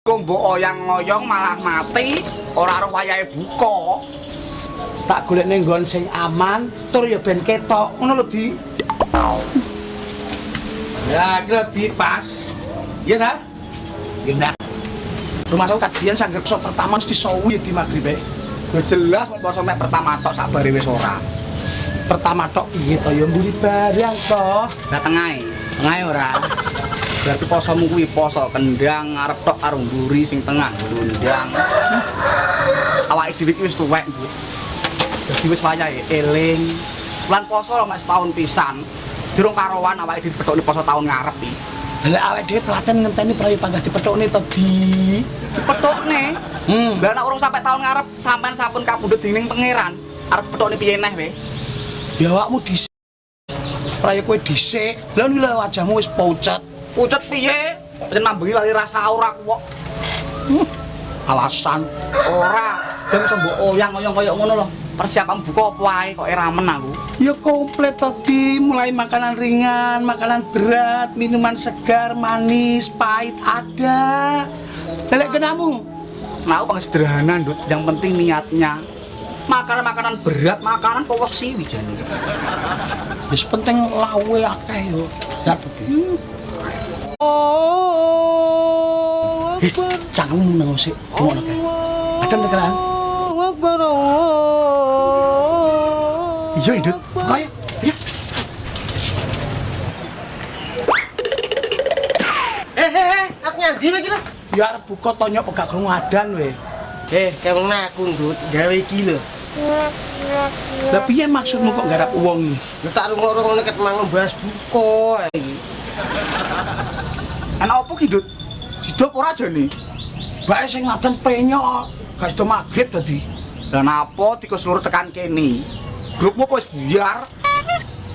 Kok mbok oyang-oyong malah mati, ora roh wayahe buka. Tak golekne nggon sing aman, tur ya ben ketok. Ngono lho, Di. Ya, kira di pas. Iya ta? Gendak. Rumah saya kadian sangger poso pertama mesti sawi di magribe. Ya jelas kok poso mek pertama tok sabare wis ora. Pertama tok piye to ya mburi barang toh. Lah tengahe. Tengahe ora. Berarti posomu kuwi poso kendang ngarep tok karo mburi sing tengah ndang. Awake dhewe iki wis tuwek, Bu. Dadi wis wayahe eling. Lan poso mek setahun pisan. Durung karowan awake dhewe dipethukne poso tahun ngarep iki. Lah awake dhewe telaten ngenteni prayo panggah dipethukne to, Di. Dipethukne. Lah nek urung sampai tahun ngarep sampean sampun kapundhut dening pangeran, arep dipethukne piye neh we? Ya awakmu dhisik. Prayo kowe dhisik. Lah lho wajahmu wis pucet. Pucet piye? Pancen mambengi lali rasa ora kok. Alasan Ora, jan iso mbok oyang-oyang kaya ngono lho. Persiapan buka apa wae kok ramen aku. ya komplit tadi, mulai makanan ringan, makanan berat, minuman segar, manis, pahit ada. Lelek genamu. Nah, aku pengen sederhana, Ndut. Yang penting niatnya. Makanan-makanan berat, makanan powesi wijane. Wis penting lawe akeh yo. Ya tadi. Cangkemmu nang sik, ngono kae. Akan tekan. Iya, Ndut. Buka ya. Ya. Aku nyandi lagi lho. Ya arep buka tonyo kok gak krungu adan we. Kemeng aku Ndut, gawe iki lho. Lah piye maksudmu kok garap wong iki? Lu tak rungok-rungok nek mang membahas buka iki. Enak apa ki, Ndut? Hidup ora jane. Bae sing ngaten penyok, gak sedo magrib tadi. Lah napa tikus lur tekan kene? Grupmu apa wis buyar?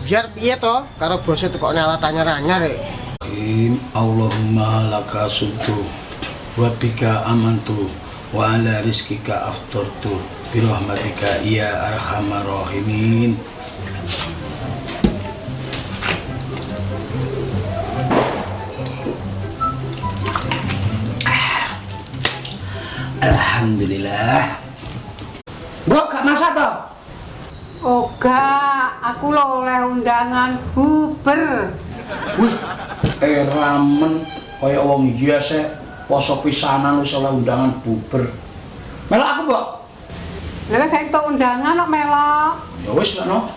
Biar piye to karo bose tekok nyala-tanya ranyar rek. Allahumma laka sumtu wa bika amantu wa ala rizkika aftartu bi rahmatika ya arhamar rahimin. Alhamdulillah. Bro, gak masak toh? Oga, aku lho oleh undangan buber. Wih, ramen kaya wong iya sik, poso pisanan wis oleh undangan buber. Melok aku, Mbok. Lha gak entuk undangan kok melok. Ya wis, no.